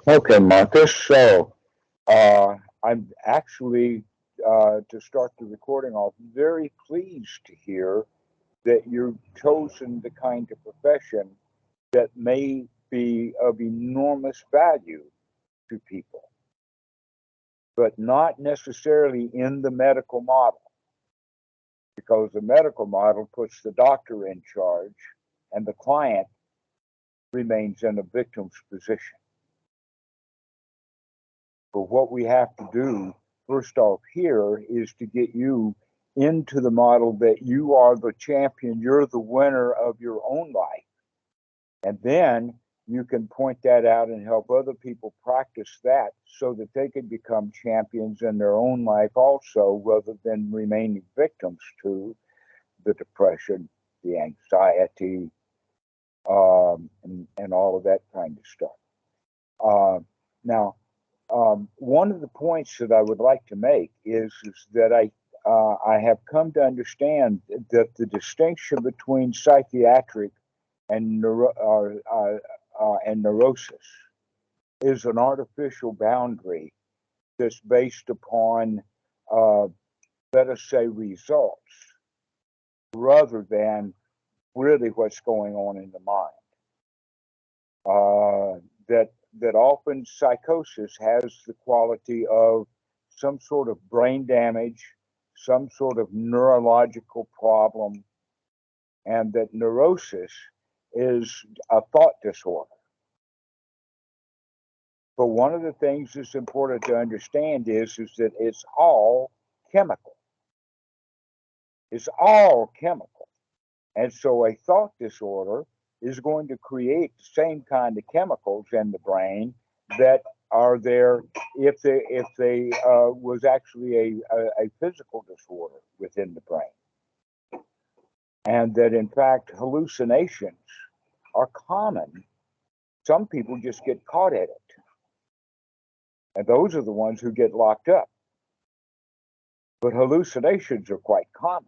Okay, Marcus. So I'm actually, to start the recording off, very pleased to hear that you've chosen the kind of profession that may be of enormous value to people, but not necessarily in the medical model, because the medical model puts the doctor in charge and the client remains in a victim's position. But what we have to do, first off, here is to get you into the model that you are the champion, you're the winner of your own life. And then you can point that out and help other people practice that so that they can become champions in their own life also, rather than remaining victims to the depression, the anxiety, and all of that kind of stuff. Now, one of the points that I would like to make is that I have come to understand that the distinction between psychiatric and and neurosis is an artificial boundary that's based upon, uh, let us say, results rather than really what's going on in the mind. That often psychosis has the quality of some sort of brain damage, some sort of neurological problem, and that neurosis is a thought disorder. But one of the things that's important to understand is that it's all chemical. It's all chemical. And so a thought disorder is going to create the same kind of chemicals in the brain that are there if they was actually a physical disorder within the brain, and that in fact hallucinations are common. Some people just get caught at it, and those are the ones who get locked up. But hallucinations are quite common.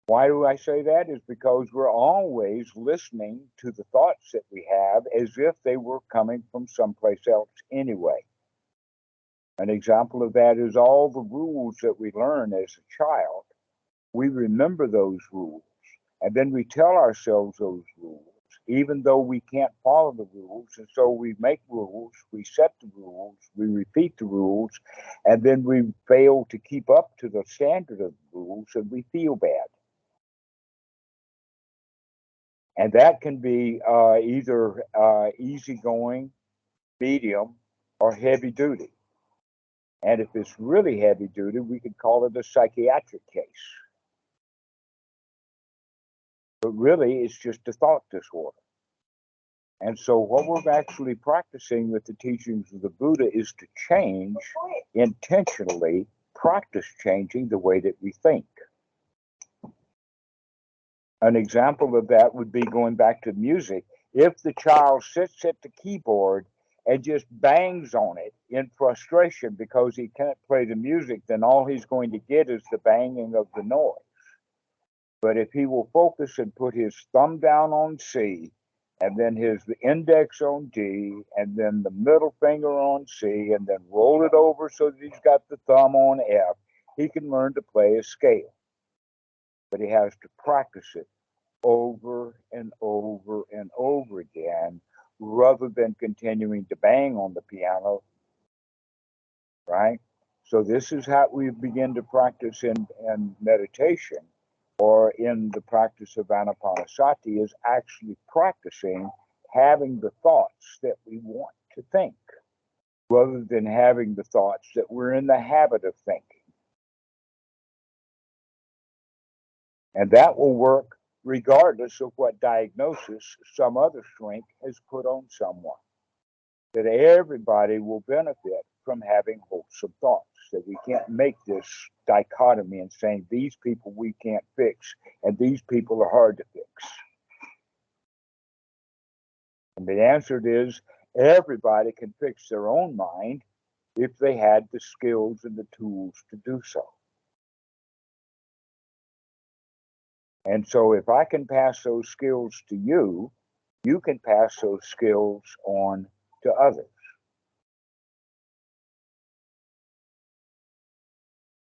Why do I say that? Is because we're always listening to the thoughts that we have as if they were coming from someplace else anyway. An example of that is all the rules that we learn as a child. We remember those rules, and then we tell ourselves those rules, even though we can't follow the rules. And so we make rules, we set the rules, we repeat the rules, and then we fail to keep up to the standard of the rules, and we feel bad. And that can be either easygoing, medium, or heavy duty. And if it's really heavy duty, we could call it a psychiatric case. But really, it's just a thought disorder. And so, what we're actually practicing with the teachings of the Buddha is to change, intentionally practice changing the way that we think. An example of that would be going back to music. If the child sits at the keyboard and just bangs on it in frustration because he can't play the music, then all he's going to get is the banging of the noise. But if he will focus and put his thumb down on C, and then his index on D, and then the middle finger on C, and then roll it over so that he's got the thumb on F, he can learn to play a scale. But he has to practice it over and over and over again, rather than continuing to bang on the piano, right? So this is how we begin to practice in meditation, or in the practice of Ānāpānasati, is actually practicing having the thoughts that we want to think, rather than having the thoughts that we're in the habit of thinking. And that will work regardless of what diagnosis some other shrink has put on someone. That everybody will benefit from having wholesome thoughts. That we can't make this dichotomy and saying these people we can't fix and these people are hard to fix. And the answer is everybody can fix their own mind if they had the skills and the tools to do so. And so if I can pass those skills to you, you can pass those skills on to others.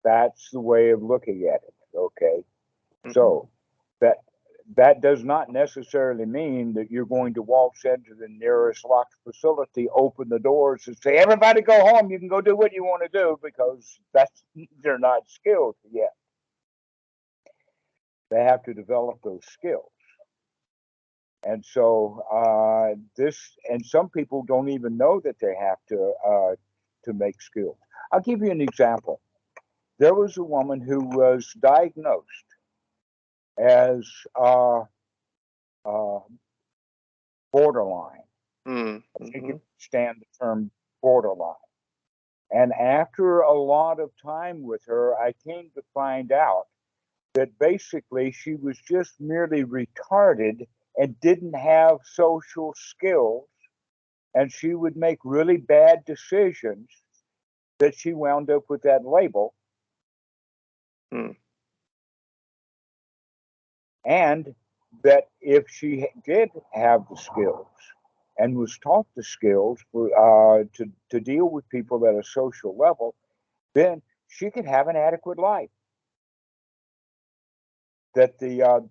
That's the way of looking at it. Okay. So that does not necessarily mean that you're going to waltz into the nearest locked facility, open the doors, and say, "Everybody, go home. You can go do what you want to do," because they're not skilled yet. They have to develop those skills, and so and some people don't even know that they have to make skills. I'll give you an example. There was a woman who was diagnosed as uh, borderline. I think you understand the term borderline. And after a lot of time with her, I came to find out that basically she was just merely retarded and didn't have social skills. And she would make really bad decisions that she wound up with that label. And that if she did have the skills and was taught the skills to deal with people at a social level, then she could have an adequate life. That the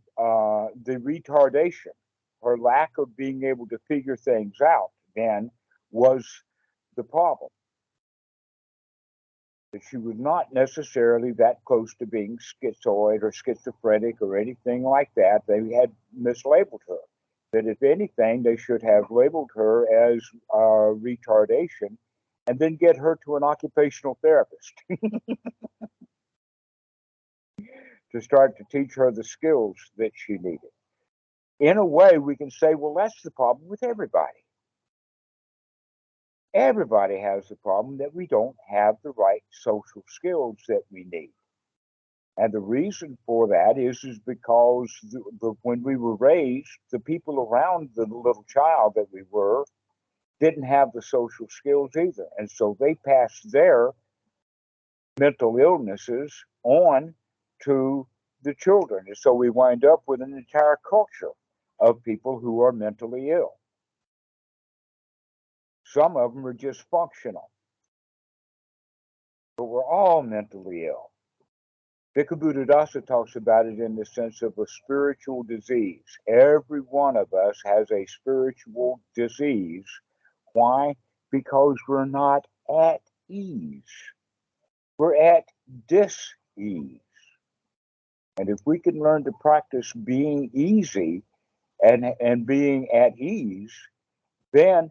retardation, her lack of being able to figure things out, then was the problem. That she was not necessarily that close to being schizoid or schizophrenic or anything like that. They had mislabeled her. That if anything, they should have labeled her as retardation and then get her to an occupational therapist to start to teach her the skills that she needed. In a way, we can say, well, that's the problem with everybody. Everybody has the problem that we don't have the right social skills that we need. And the reason for that is because when we were raised, the people around the little child that we were didn't have the social skills either. And so they passed their mental illnesses on to the children. And so we wind up with an entire culture of people who are mentally ill. Some of them are just functional, but we're all mentally ill. Bhikkhu Buddhadasa talks about it in the sense of a spiritual disease. Every one of us has a spiritual disease. Why? Because we're not at ease. We're at dis-ease. And if we can learn to practice being easy and being at ease, then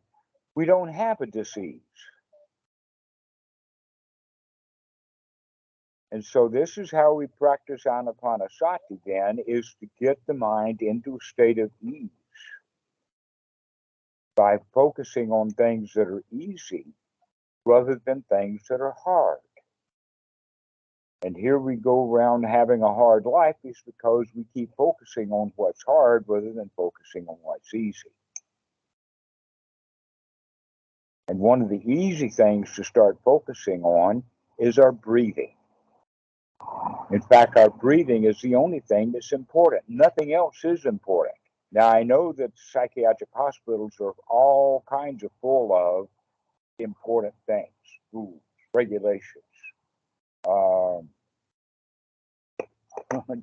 we don't have a disease. And so this is how we practice Ānāpānasati then, is to get the mind into a state of ease by focusing on things that are easy rather than things that are hard. And here we go around having a hard life is because we keep focusing on what's hard rather than focusing on what's easy. And one of the easy things to start focusing on is our breathing. In fact, our breathing is the only thing that's important. Nothing else is important. Now, I know that psychiatric hospitals are all kinds of full of important things, rules, regulations,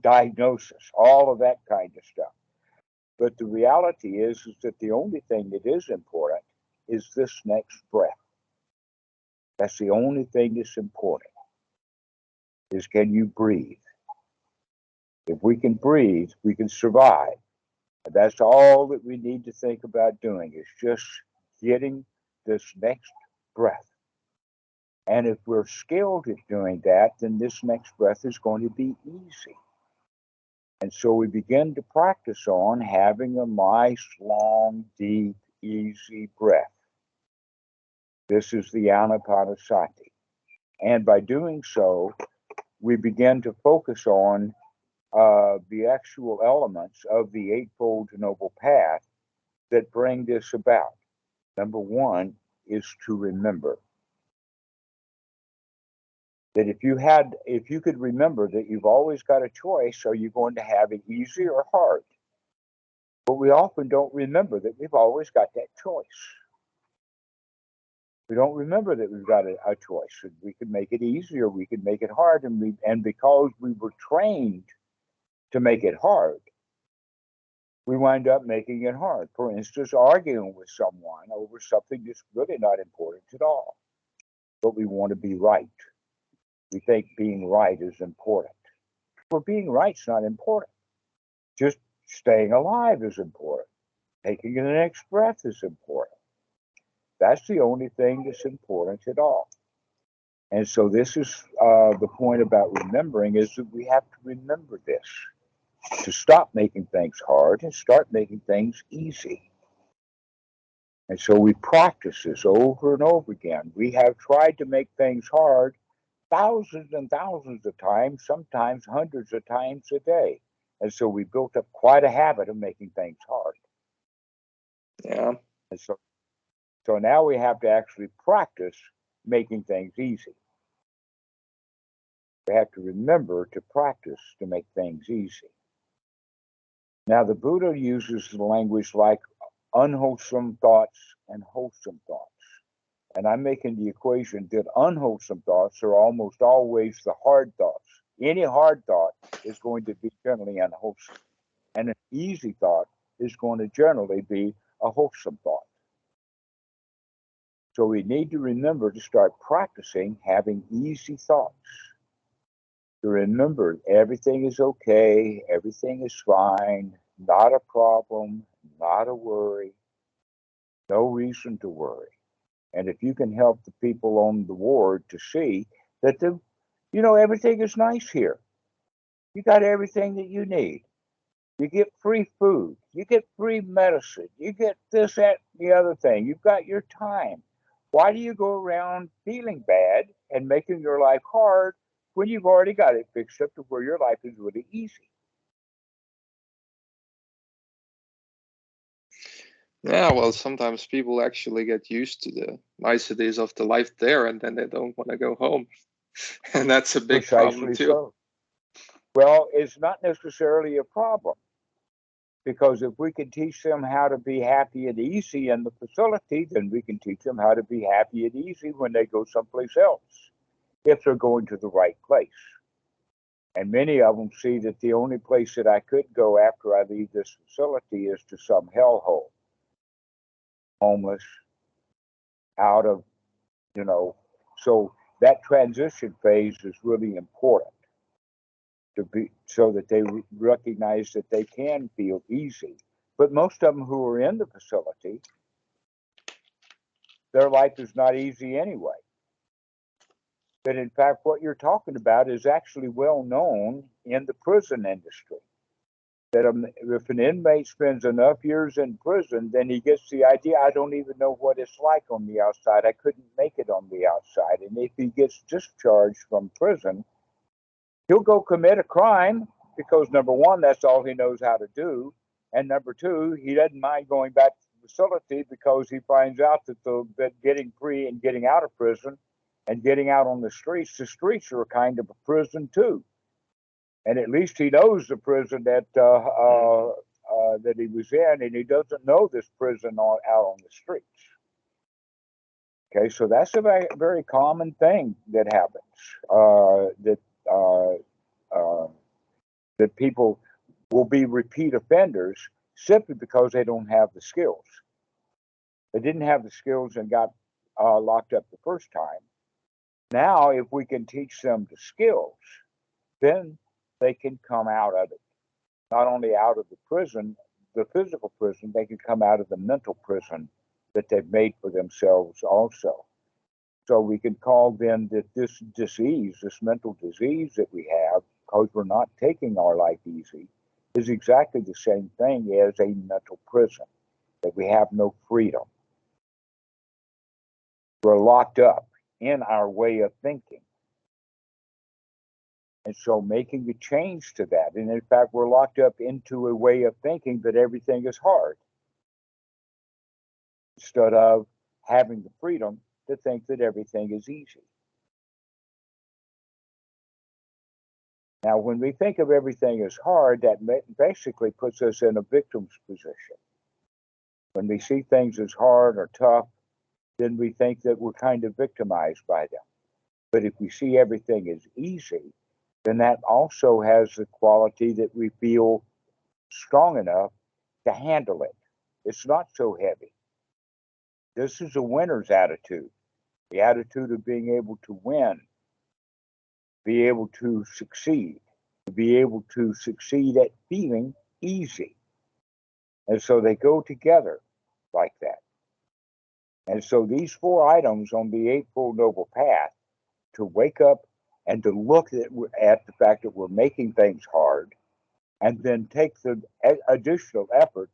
diagnosis, all of that kind of stuff. But the reality is that the only thing that is important is this next breath. That's the only thing that's important, is can you breathe? If we can breathe, we can survive. And that's all that we need to think about doing, is just getting this next breath. And if we're skilled at doing that, then this next breath is going to be easy. And so we begin to practice on having a nice, long, deep, easy breath. This is the Ānāpānasati. And by doing so, we begin to focus on the actual elements of the Eightfold Noble Path that bring this about. Number one is to remember. That if you could remember that you've always got a choice, are you going to have it easy or hard? But we often don't remember that we've always got that choice. We don't remember that we've got a choice. And we can make it easy or we can make it hard. And because we were trained to make it hard, we wind up making it hard. For instance, arguing with someone over something that's really not important at all. But we want to be right. We think being right is important. Well, being right's not important. Just staying alive is important. Taking the next breath is important. That's the only thing that's important at all. And so this is the point about remembering, is that we have to remember this, to stop making things hard and start making things easy. And so we practice this over and over again. We have tried to make things hard thousands and thousands of times, sometimes hundreds of times a day. And so we built up quite a habit of making things hard. Yeah. And so now we have to actually practice making things easy. We have to remember to practice to make things easy. Now, the Buddha uses the language like unwholesome thoughts and wholesome thoughts. And I'm making the equation that unwholesome thoughts are almost always the hard thoughts. Any hard thought is going to be generally unwholesome. And an easy thought is going to generally be a wholesome thought. So we need to remember to start practicing having easy thoughts. To remember everything is okay, everything is fine, not a problem, not a worry, no reason to worry. And if you can help the people on the ward to see that everything is nice here. You got everything that you need. You get free food. You get free medicine. You get this, that, the other thing. You've got your time. Why do you go around feeling bad and making your life hard when you've already got it fixed up to where your life is really easy? Yeah, well, sometimes people actually get used to the niceties of the life there, and then they don't want to go home. And that's a big problem Precisely too. so. Well, it's not necessarily a problem, because if we can teach them how to be happy and easy in the facility, then we can teach them how to be happy and easy when they go someplace else, if they're going to the right place. And many of them see that the only place that I could go after I leave this facility is to some hellhole, homeless, out of, so that transition phase is really important to be, so that they recognize that they can feel easy. But most of them who are in the facility, their life is not easy anyway. That in fact, what you're talking about is actually well known in the prison industry. That if an inmate spends enough years in prison, then he gets the idea, I don't even know what it's like on the outside. I couldn't make it on the outside. And if he gets discharged from prison, he'll go commit a crime because, number one, that's all he knows how to do. And number two, he doesn't mind going back to the facility because he finds out that getting free and getting out of prison and getting out on the streets are a kind of a prison too. And at least he knows the prison that he was in, and he doesn't know this prison out on the streets. Okay, so that's a very, very common thing that happens. That people will be repeat offenders simply because they don't have the skills. They didn't have the skills and got locked up the first time. Now, if we can teach them the skills, then they can come out of it. Not only out of the prison, the physical prison, they can come out of the mental prison that they've made for themselves also. So we can call then that this disease, this mental disease that we have, because we're not taking our life easy, is exactly the same thing as a mental prison, that we have no freedom. We're locked up in our way of thinking. And so making a change to that, and in fact, we're locked up into a way of thinking that everything is hard, instead of having the freedom to think that everything is easy. Now, when we think of everything as hard, that basically puts us in a victim's position. When we see things as hard or tough, then we think that we're kind of victimized by them. But if we see everything as easy, then that also has the quality that we feel strong enough to handle it. It's not so heavy. This is a winner's attitude, the attitude of being able to win, be able to succeed, be able to succeed at feeling easy. And so they go together like that. And so these four items on the Eightfold Noble Path, to wake up and to look at the fact that we're making things hard, and then take the additional effort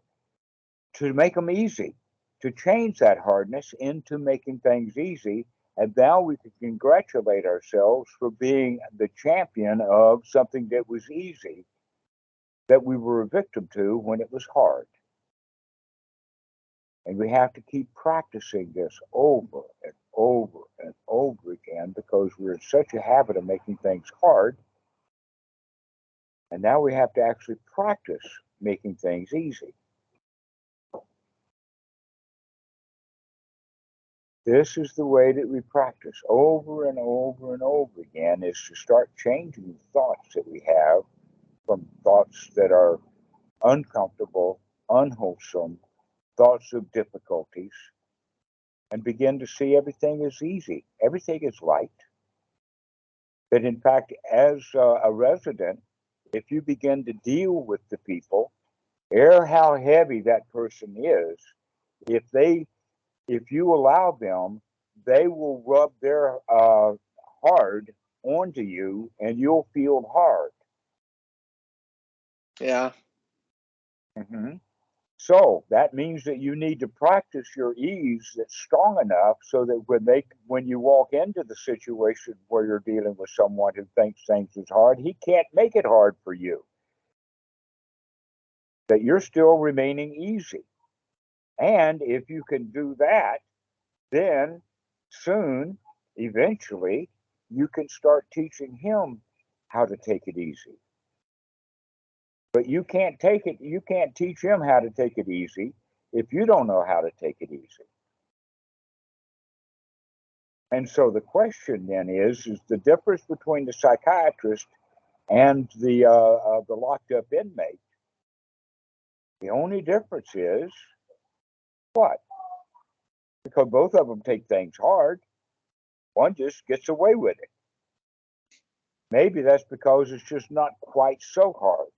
to make them easy, to change that hardness into making things easy. And now we can congratulate ourselves for being the champion of something that was easy, that we were a victim to when it was hard. And we have to keep practicing this over and over and over again, because we're in such a habit of making things hard. And now we have to actually practice making things easy. This is the way that we practice over and over and over again, is to start changing the thoughts that we have from thoughts that are uncomfortable, unwholesome, thoughts of difficulties, and begin to see everything as easy. Everything is light. That in fact, as a resident, if you begin to deal with the people, ere how heavy that person is, if you allow them, they will rub their hard onto you, and you'll feel hard. Yeah. Mm-hmm. So that means that you need to practice your ease that's strong enough so that when you walk into the situation where you're dealing with someone who thinks things is hard, he can't make it hard for you. That you're still remaining easy. And if you can do that, then soon, eventually, you can start teaching him how to take it easy. But you can't teach him how to take it easy if you don't know how to take it easy. And so the question then is the difference between the psychiatrist and the locked up inmate. The only difference is what? Because both of them take things hard. One just gets away with it. Maybe that's because it's just not quite so hard.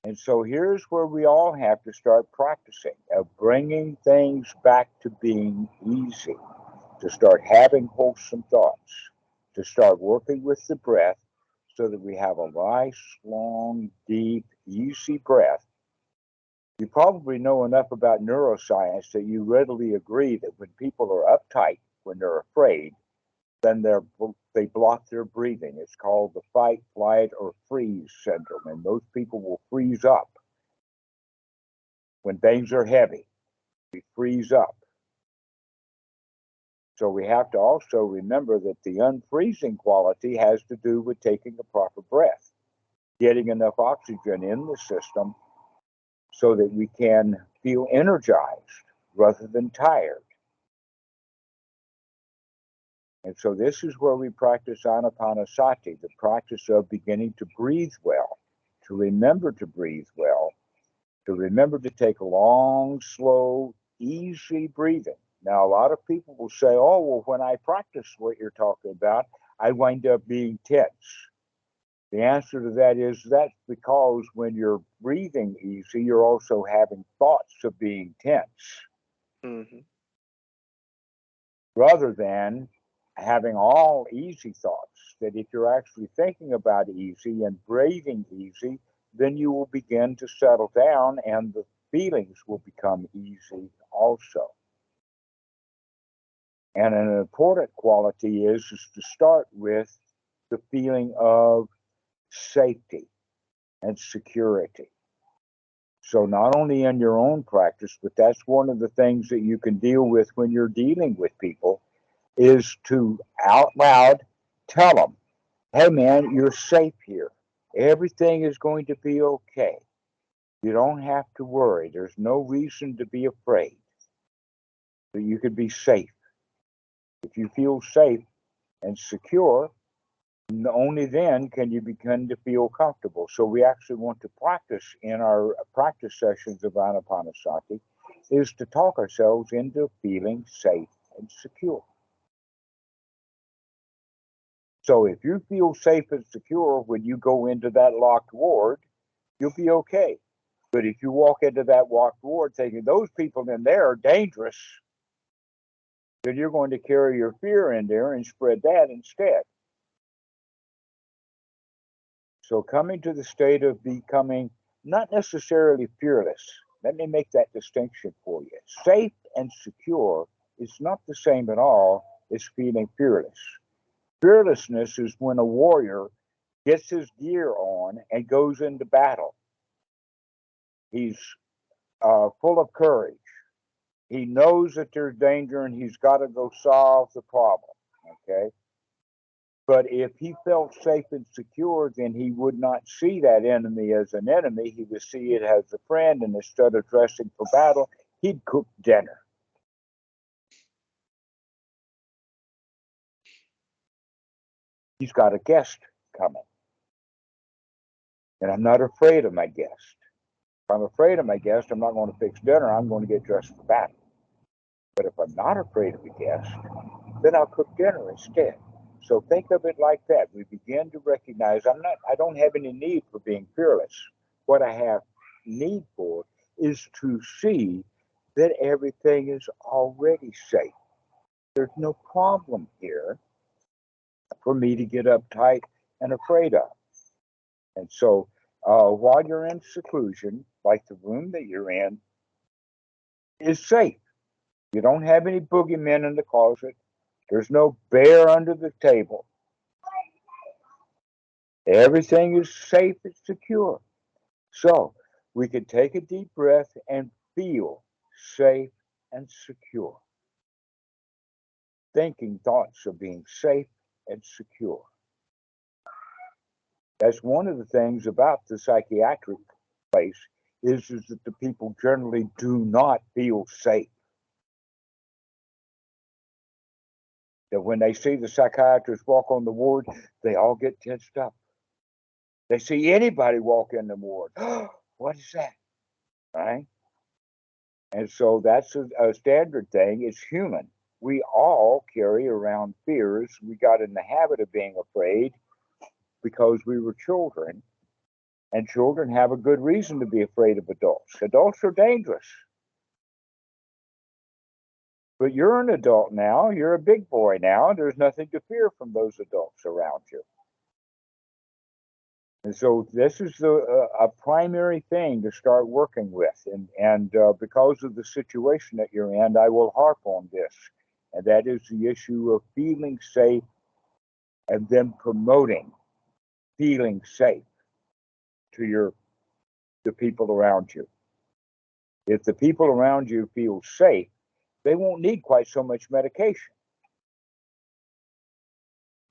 And so here's where we all have to start practicing of bringing things back to being easy, to start having wholesome thoughts, to start working with the breath so that we have a nice, long, deep, easy breath. You probably know enough about neuroscience that you readily agree that when people are uptight, when they're afraid, then they block their breathing. It's called the fight, flight, or freeze syndrome, and those people will freeze up. When things are heavy, we freeze up. So we have to also remember that the unfreezing quality has to do with taking a proper breath, getting enough oxygen in the system so that we can feel energized rather than tired. And so this is where we practice Ānāpānasati, the practice of beginning to breathe well, to remember to breathe well, to remember to take long, slow, easy breathing. Now, a lot of people will say, oh, well, when I practice what you're talking about, I wind up being tense. The answer to that is that's because when you're breathing easy, you're also having thoughts of being tense. Mm-hmm. Rather than having all easy thoughts. That if you're actually thinking about easy and breathing easy, then you will begin to settle down and the feelings will become easy also. And an important quality is to start with the feeling of safety and security. So not only in your own practice, but that's one of the things that you can deal with when you're dealing with people, is to out loud tell them, hey man, you're safe here. Everything is going to be okay. You don't have to worry. There's no reason to be afraid. That you could be safe. If you feel safe and secure, only then can you begin to feel comfortable. So we actually want to practice in our practice sessions of Ānāpānasati is to talk ourselves into feeling safe and secure. So if you feel safe and secure when you go into that locked ward, you'll be okay. But if you walk into that locked ward thinking those people in there are dangerous, then you're going to carry your fear in there and spread that instead. So coming to the state of becoming not necessarily fearless, let me make that distinction for you. Safe and secure is not the same at all as feeling fearless. Fearlessness is when a warrior gets his gear on and goes into battle. He's full of courage. He knows that there's danger and he's got to go solve the problem. Okay. But if he felt safe and secure, then he would not see that enemy as an enemy. He would see it as a friend. And instead of dressing for battle, he'd cook dinner. He's got a guest coming. And I'm not afraid of my guest. If I'm afraid of my guest, I'm not going to fix dinner. I'm going to get dressed for battle. But if I'm not afraid of the guest, then I'll cook dinner instead. So think of it like that. We begin to recognize I don't have any need for being fearless. What I have need for is to see that everything is already safe. There's no problem here for me to get uptight and afraid of. And so while you're in seclusion, like the room that you're in is safe. You don't have any boogeymen in the closet. There's no bear under the table. Everything is safe and secure. So we can take a deep breath and feel safe and secure. Thinking thoughts of being safe and secure. That's one of the things about the psychiatric place is that the people generally do not feel safe. That when they see the psychiatrist walk on the ward, they all get tensed up. They see anybody walk in the ward. What is that? Right? And so that's a standard thing. It's human. We all carry around fears. We got in the habit of being afraid because we were children. And children have a good reason to be afraid of adults. Adults are dangerous. But you're an adult now. You're a big boy now. There's nothing to fear from those adults around you. And so this is a primary thing to start working with. And because of the situation that you're in, I will harp on this. And that is the issue of feeling safe and then promoting feeling safe to the people around you. If the people around you feel safe, they won't need quite so much medication.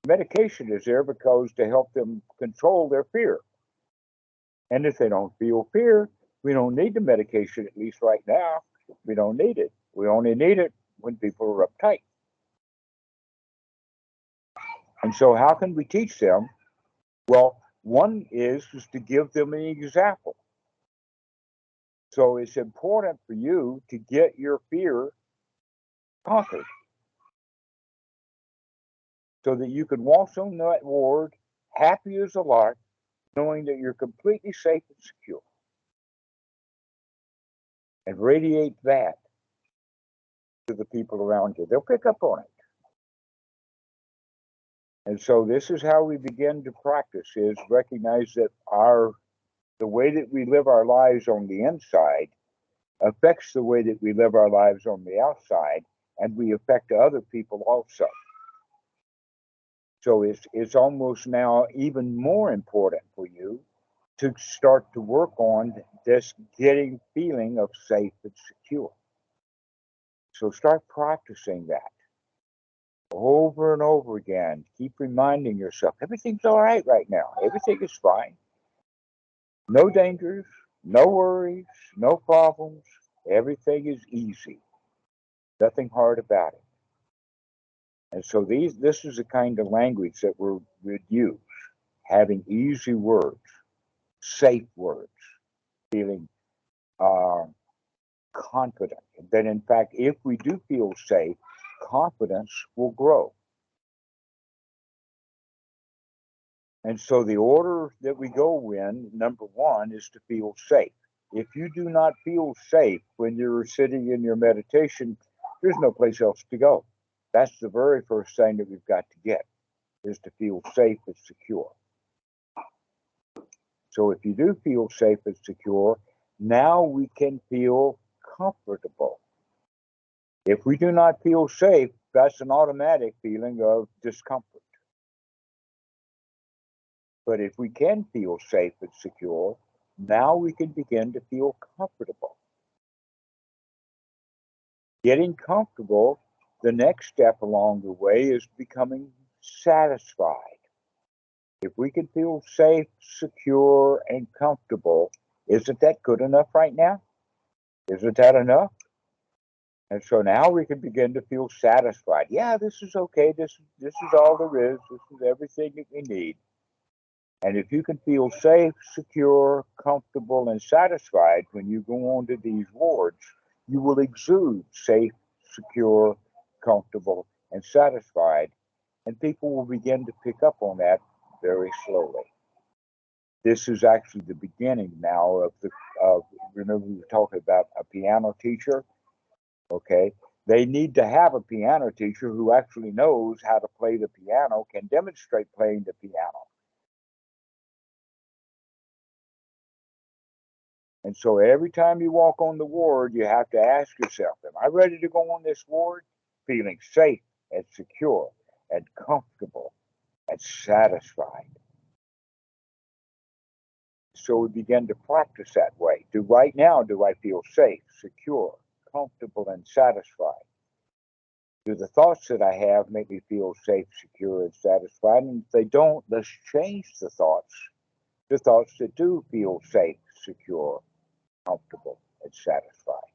Medication is there because to help them control their fear. And if they don't feel fear, we don't need the medication, at least right now. We don't need it. We only need it when people are uptight. And so how can we teach them? Well, one is to give them an example. So it's important for you to get your fear conquered so that you can walk on that ward happy as a lark, knowing that you're completely safe and secure. And radiate that to the people around you. They'll pick up on it. And so this is how we begin to practice, is recognize that the way that we live our lives on the inside affects the way that we live our lives on the outside, and we affect other people also. So it's almost now even more important for you to start to work on this getting feeling of safe and secure. So start practicing that. over and over again. Keep reminding yourself, everything's all right now. Everything is fine. No dangers, no worries, no problems. Everything is easy. Nothing hard about it. And so this is the kind of language that we'd use, having easy words, safe words, feeling uh, confident. That in fact, if we do feel safe, confidence will grow. And so the order that we go in, number one, is to feel safe. If you do not feel safe when you're sitting in your meditation, there's no place else to go. That's the very first thing that we've got to get, is to feel safe and secure. So if you do feel safe and secure, now we can feel comfortable. If we do not feel safe, that's an automatic feeling of discomfort. But if we can feel safe and secure, now we can begin to feel comfortable. Getting comfortable, the next step along the way is becoming satisfied. If we can feel safe, secure, and comfortable, isn't that good enough right now? Isn't that enough? And so now we can begin to feel satisfied. Yeah, this is okay. This is all there is. This is everything that we need. And if you can feel safe, secure, comfortable, and satisfied when you go on to these wards, you will exude safe, secure, comfortable, and satisfied. And people will begin to pick up on that very slowly. This is actually the beginning now of remember we were talking about a piano teacher. Okay, they need to have a piano teacher who actually knows how to play the piano, can demonstrate playing the piano. And so every time you walk on the ward, you have to ask yourself, am I ready to go on this ward? Feeling safe and secure and comfortable and satisfied. So we begin to practice that way. Right now, do I feel safe, secure, comfortable, and satisfied? Do the thoughts that I have make me feel safe, secure, and satisfied? And if they don't, let's change the thoughts that do feel safe, secure, comfortable, and satisfied.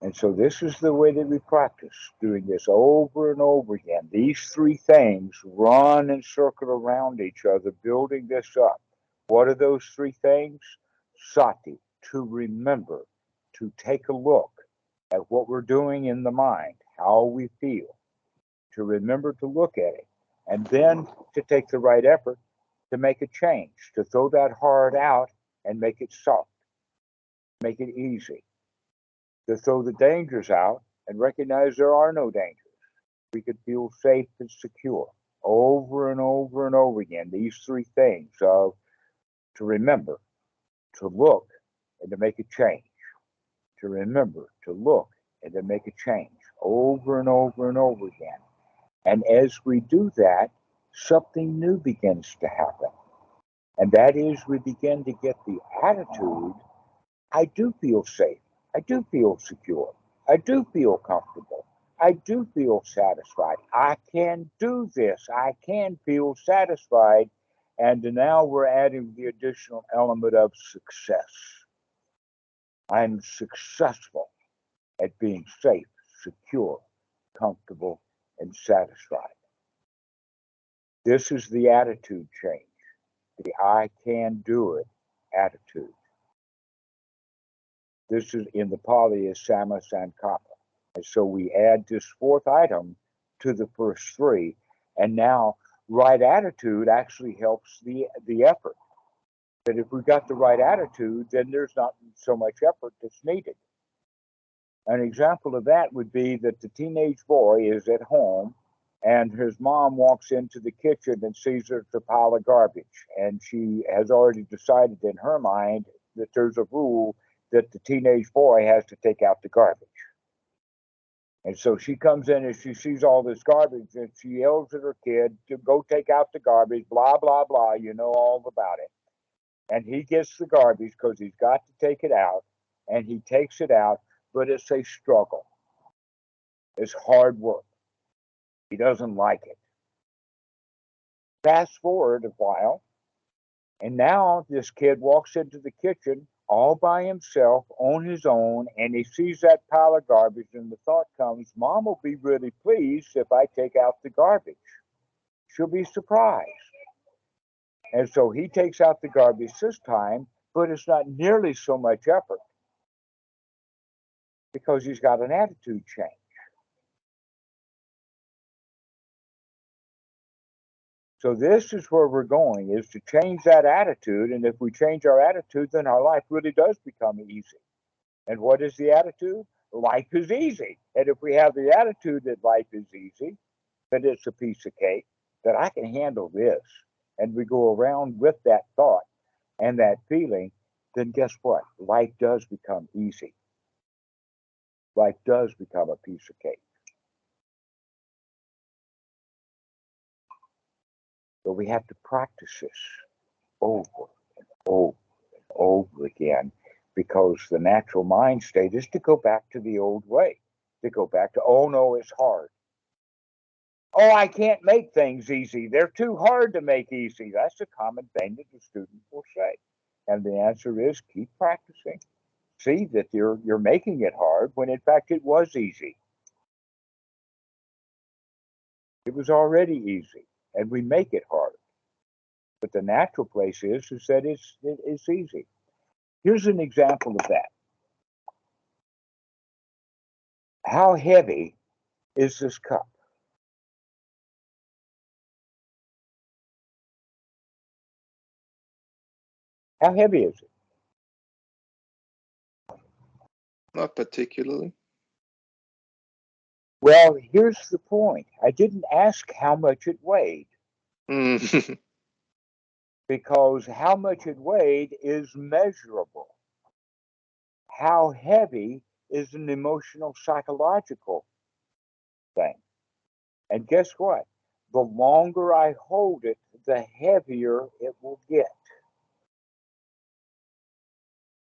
And so this is the way that we practice, doing this over and over again. These three things run and circle around each other, building this up. What are those three things? Sati, to remember, to take a look at what we're doing in the mind, how we feel, to remember to look at it, and then to take the right effort to make a change, to throw that hard out and make it soft, make it easy, to throw the dangers out and recognize there are no dangers. We could feel safe and secure over and over and over again. These three things of to remember, to look, and to make a change. To remember, to look, and to make a change over and over and over again. And as we do that, something new begins to happen. And that is, we begin to get the attitude, I do feel safe. I do feel secure. I do feel comfortable. I do feel satisfied. I can do this. I can feel satisfied. And now we're adding the additional element of success. I'm successful at being safe, secure, comfortable, and satisfied. This is the attitude change, the I can do it attitude. This is in the Pali is Sama Sankappa. And so we add this fourth item to the first three. And now right attitude actually helps the effort. That if we've got the right attitude, then there's not so much effort that's needed. An example of that would be that the teenage boy is at home and his mom walks into the kitchen and sees there's a pile of garbage. And she has already decided in her mind that there's a rule that the teenage boy has to take out the garbage. And so she comes in and she sees all this garbage and she yells at her kid to go take out the garbage, blah, blah, blah. You know all about it. And he gets the garbage because he's got to take it out and he takes it out, but it's a struggle. It's hard work. He doesn't like it. Fast forward a while, and now this kid walks into the kitchen all by himself on his own, and he sees that pile of garbage, and the thought comes, Mom will be really pleased if I take out the garbage. She'll be surprised. And so he takes out the garbage this time, but it's not nearly so much effort because he's got an attitude change. So this is where we're going, is to change that attitude. And if we change our attitude, then our life really does become easy. And what is the attitude? Life is easy. And if we have the attitude that life is easy, that it's a piece of cake, that I can handle this, and we go around with that thought and that feeling, then guess what? Life does become easy. Life does become a piece of cake. So we have to practice this over and over and over again, because the natural mind state is to go back to the old way, to go back to, oh no, it's hard. Oh, I can't make things easy. They're too hard to make easy. That's a common thing that the student will say. And the answer is keep practicing. See that you're making it hard when in fact it was easy. It was already easy, and we make it hard. But the natural place is that it's easy. Here's an example of that. How heavy is this cup? How heavy is it? Not particularly. Well, here's the point. I didn't ask how much it weighed, because how much it weighed is measurable. How heavy is an emotional, psychological thing. And guess what? The longer I hold it, the heavier it will get.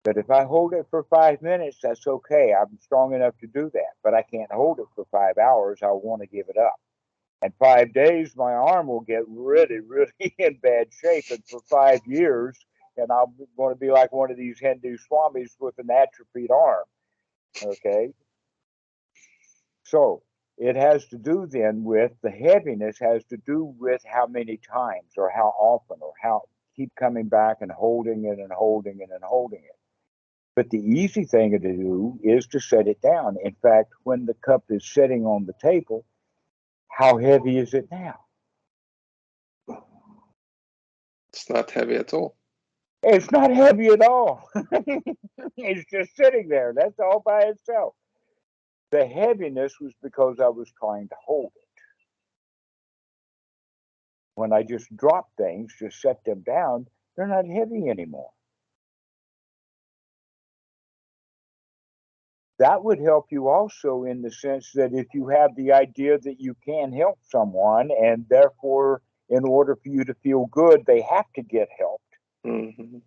But if I hold it for 5 minutes, that's okay. I'm strong enough to do that. But I can't hold it for 5 hours. I'll want to give it up. And 5 days, my arm will get really, really in bad shape. And for 5 years, and I'm going to be like one of these Hindu swamis with an atrophied arm. Okay. So it has to do then with the heaviness, has to do with how many times or how often or how keep coming back and holding it and holding it and holding it. But the easy thing to do is to set it down. In fact, when the cup is sitting on the table, how heavy is it now? It's not heavy at all. It's not heavy at all. It's just sitting there. That's all by itself. The heaviness was because I was trying to hold it. When I just drop things, just set them down, they're not heavy anymore. That would help you also in the sense that if you have the idea that you can help someone, and therefore, in order for you to feel good, they have to get helped, and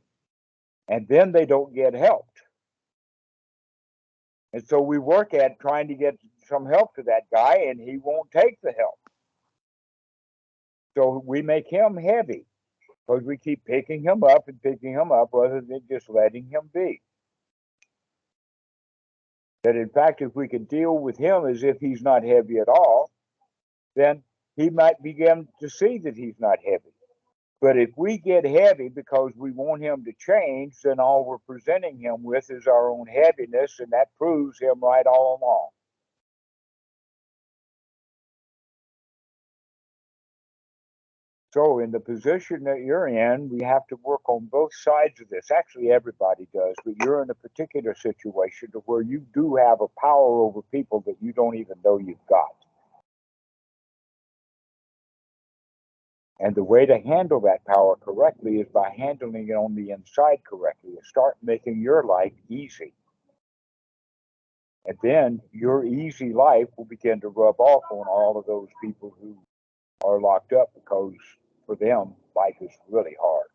then they don't get helped. And so we work at trying to get some help to that guy, and he won't take the help. So we make him heavy because we keep picking him up rather than just letting him be. That in fact, if we could deal with him as if he's not heavy at all, then he might begin to see that he's not heavy. But if we get heavy because we want him to change, then all we're presenting him with is our own heaviness, and that proves him right all along. So in the position that you're in, we have to work on both sides of this. Actually, everybody does, but you're in a particular situation to where you do have a power over people that you don't even know you've got. And the way to handle that power correctly is by handling it on the inside correctly. Start making your life easy. And then your easy life will begin to rub off on all of those people who are locked up, because for them, life is really hard.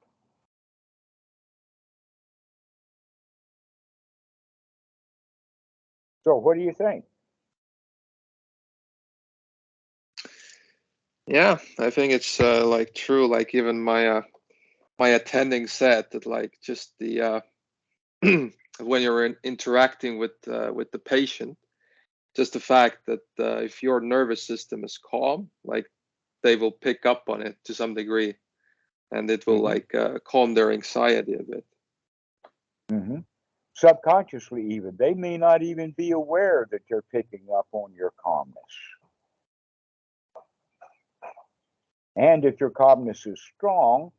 So what do you think? Yeah, I think it's like true. Like even my attending said that like just the when you're interacting with the patient, just the fact that if your nervous system is calm, like they will pick up on it to some degree, and it will Hmm. like calm their anxiety a bit. Hmm. Subconsciously, even they may not even be aware that you're picking up on your calmness. And if your calmness is strong,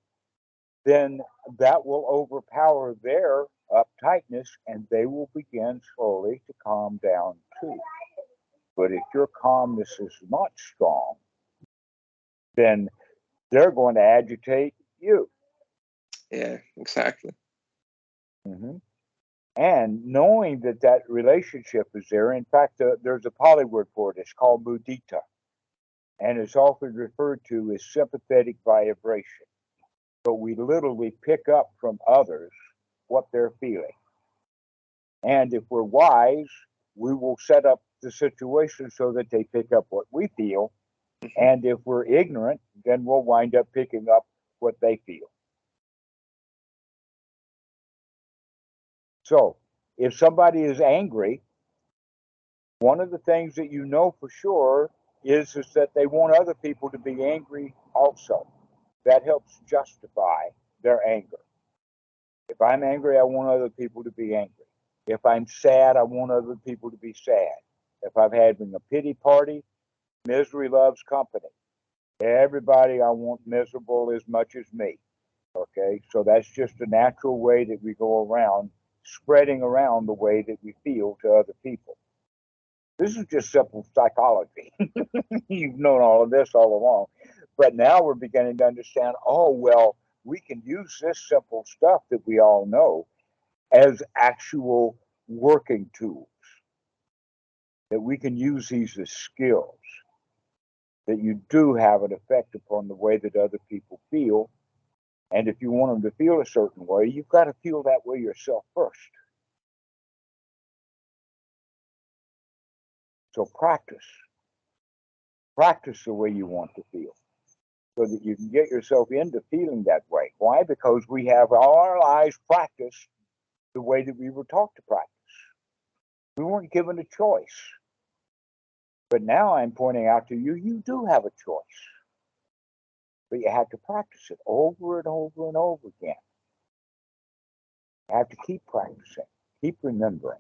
then that will overpower their uptightness and they will begin slowly to calm down too. But if your calmness is not strong, then they're going to agitate you. Yeah, exactly. Hmm. And knowing that that relationship is there, in fact, there's a Pali word for it. It's called mudita, and it's often referred to as sympathetic vibration. But we literally pick up from others what they're feeling. And if we're wise, we will set up the situation so that they pick up what we feel. Hmm. And if we're ignorant, then we'll wind up picking up what they feel. So if somebody is angry, one of the things that you know for sure is that they want other people to be angry also. That helps justify their anger. If I'm angry, I want other people to be angry. If I'm sad, I want other people to be sad. If I'm having a pity party, misery loves company. Everybody I want miserable as much as me. Okay, so that's just a natural way that we go around spreading around the way that we feel to other people. This is just simple psychology. You've known all of this all along. But now we're beginning to understand oh, well, we can use this simple stuff that we all know as actual working tools, that we can use these as skills, that you do have an effect upon the way that other people feel. And if you want them to feel a certain way, you've got to feel that way yourself first. So practice the way you want to feel so that you can get yourself into feeling that way. Why? Because we have all our lives practiced the way that we were taught to practice. We weren't given a choice. But now I'm pointing out to you, you do have a choice. But you have to practice it over and over and over again. You have to keep practicing, keep remembering,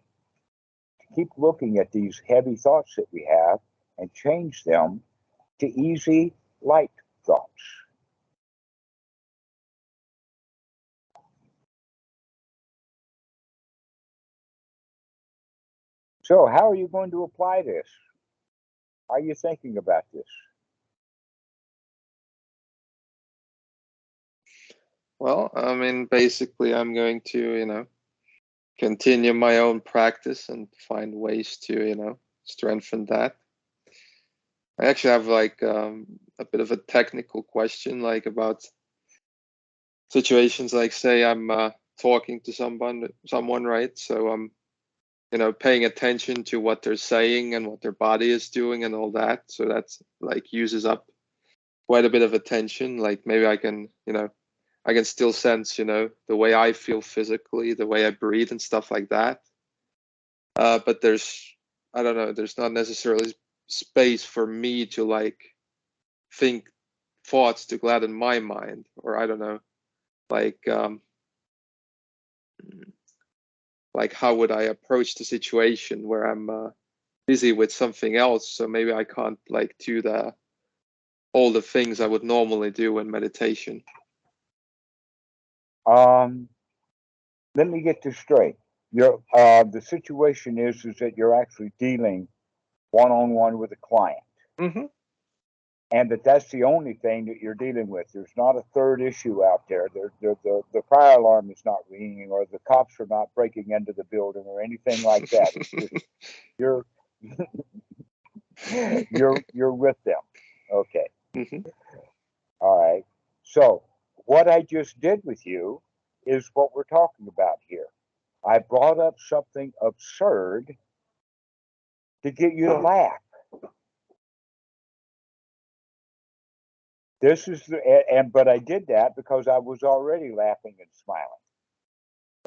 keep looking at these heavy thoughts that we have and change them to easy, light thoughts. So, how are you going to apply this? Are you thinking about this? Well, I mean, basically, I'm going to, continue my own practice and find ways to, strengthen that. I actually have like a bit of a technical question, like about situations like say I'm talking to someone, right? So I'm, paying attention to what they're saying and what their body is doing and all that. So that's like uses up quite a bit of attention. Like maybe I can still sense, the way I feel physically, the way I breathe and stuff like that. But I don't know, there's not necessarily space for me to like think thoughts to gladden my mind, or I don't know, like like how would I approach the situation where I'm busy with something else, so maybe I can't like do the all the things I would normally do in meditation. Um, Let me get this straight. The situation is that you're actually dealing one on one with a client, Mm-hmm. and that's the only thing that you're dealing with. There's not a third issue out there. The fire alarm is not ringing, or the cops are not breaking into the building, or anything like that. It's just you're you're with them. Okay. Mm-hmm. All right. So what I just did with you is what we're talking about here. I brought up something absurd to get you to laugh. This is but I did that because I was already laughing and smiling.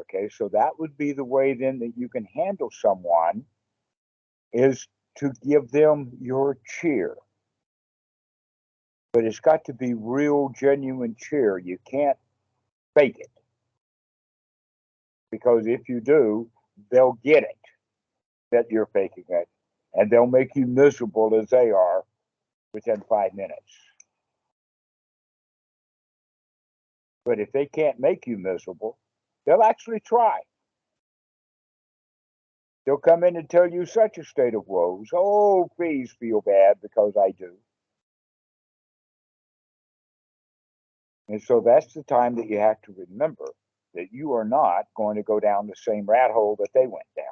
Okay, so that would be the way then that you can handle someone, is to give them your cheer. But it's got to be real, genuine cheer. You can't fake it. Because if you do, they'll get it that you're faking it. And they'll make you miserable as they are within 5 minutes. But if they can't make you miserable, they'll actually try. They'll come in and tell you such a state of woes. Oh, please feel bad because I do. And so that's the time that you have to remember that you are not going to go down the same rat hole that they went down.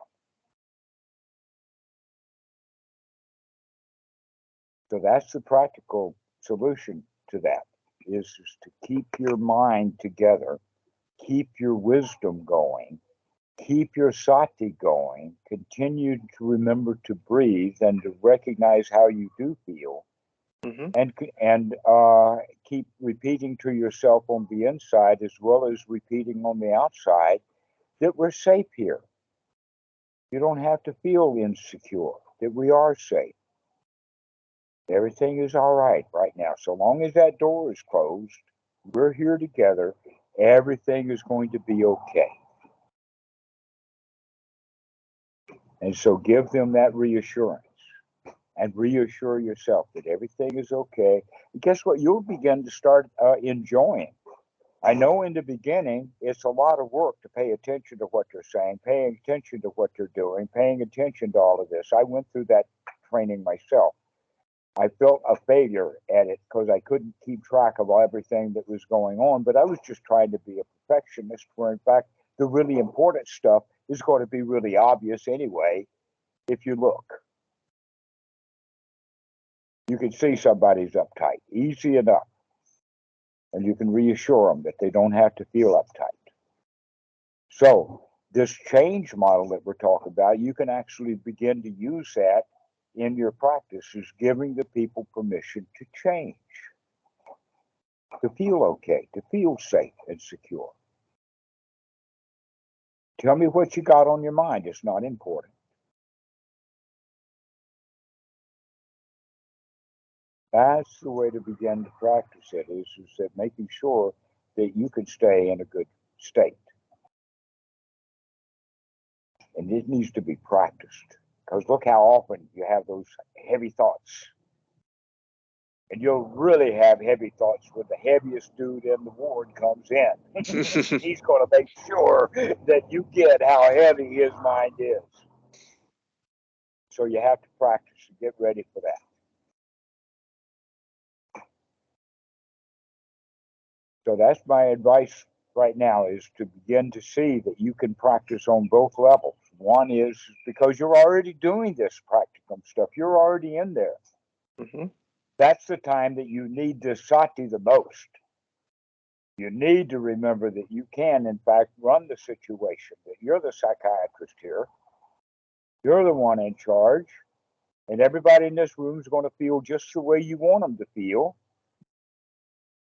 So that's the practical solution to that, is to keep your mind together, keep your wisdom going, keep your sati going, continue to remember to breathe and to recognize how you do feel, and keep repeating to yourself on the inside as well as repeating on the outside that we're safe here. You don't have to feel insecure, that we are safe. Everything is all right now. So long as that door is closed, we're here together, everything is going to be okay. And so give them that reassurance and reassure yourself that everything is okay. And guess what? You'll begin to start enjoying. I know in the beginning, it's a lot of work to pay attention to what they're saying, paying attention to what they're doing, paying attention to all of this. I went through that training myself. I felt a failure at it because I couldn't keep track of everything that was going on, but I was just trying to be a perfectionist, where in fact, the really important stuff is going to be really obvious anyway if you look. You can see somebody's uptight, easy enough, and you can reassure them that they don't have to feel uptight. So this change model that we're talking about, you can actually begin to use that in your practice, is giving the people permission to change, to feel okay, to feel safe and secure. Tell me what you got on your mind. It's not important. That's the way to begin to practice it, is that making sure that you can stay in a good state. And it needs to be practiced, because look how often you have those heavy thoughts. And you'll really have heavy thoughts when the heaviest dude in the ward comes in. He's going to make sure that you get how heavy his mind is. So you have to practice and get ready for that. So that's my advice right now, is to begin to see that you can practice on both levels. One is because you're already doing this practicum stuff. You're already in there. That's the time that you need this sati the most. You need to remember that you can, in fact, run the situation, that you're the psychiatrist here. You're the one in charge. And everybody in this room is going to feel just the way you want them to feel.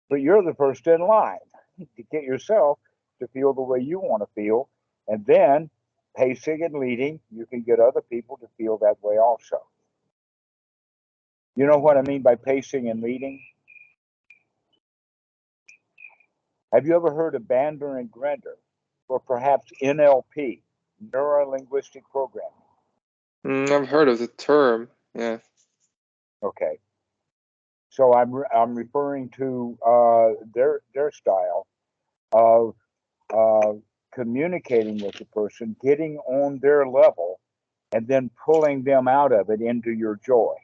But you're the first in line to get yourself to feel the way you want to feel. And then, pacing and leading, you can get other people to feel that way also. You know what I mean by pacing and leading? Have you ever heard of Bandler and Grinder, or perhaps NLP, Neuro-Linguistic Programming? I've heard of the term, yeah. Okay. So I'm referring to their style of communicating with the person, getting on their level, and then pulling them out of it into your joy.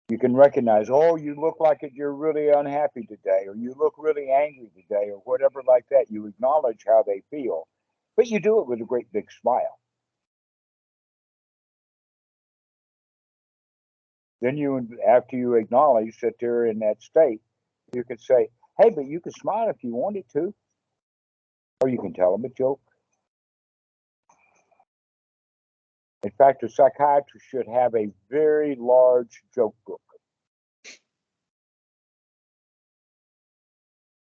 You can recognize, oh, you look like you're really unhappy today, or you look really angry today, or whatever like that. You acknowledge how they feel, but you do it with a great big smile. Then after you acknowledge that they're in that state, you could say, hey, but you can smile if you wanted to. Or you can tell them a joke. In fact, a psychiatrist should have a very large joke book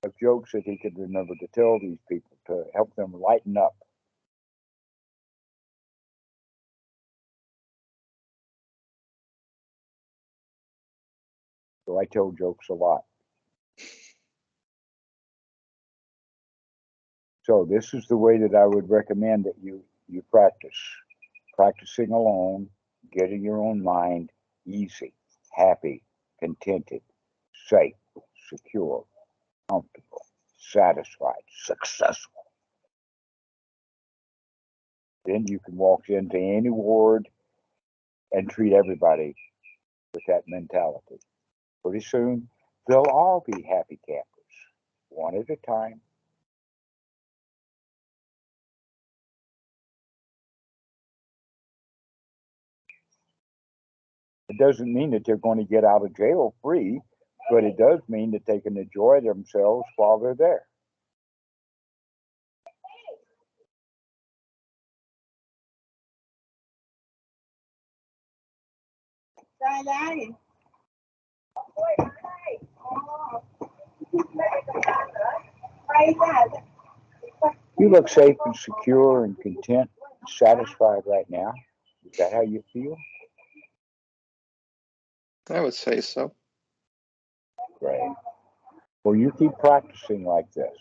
of jokes that he could remember to tell these people to help them lighten up. So I tell jokes a lot. So this is the way that I would recommend that you practice. Practicing alone, getting your own mind easy, happy, contented, safe, secure, comfortable, satisfied, successful. Then you can walk into any ward and treat everybody with that mentality. Pretty soon, they'll all be happy campers, one at a time. It doesn't mean that they're going to get out of jail free, but it does mean that they can enjoy themselves while they're there. You look safe and secure and content, and satisfied right now. Is that how you feel? I would say so. Great. Well, you keep practicing like this.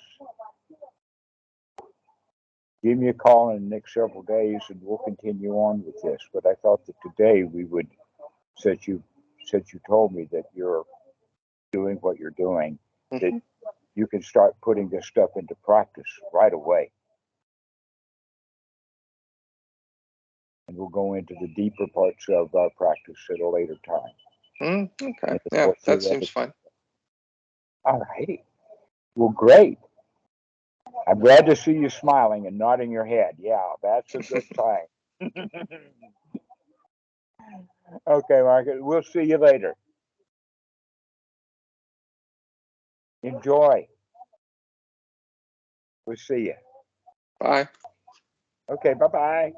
Give me a call in the next several days and we'll continue on with this. But I thought that today we would, since you told me that you're doing what you're doing, that you can start putting this stuff into practice right away. And we'll go into the deeper parts of our practice at a later time. Okay. Yeah, that seems fine. All righty. Well, great. I'm glad to see you smiling and nodding your head. Yeah, that's a good sign. Okay, Marcus. We'll see you later. Enjoy. We'll see you. Bye. Okay, bye-bye.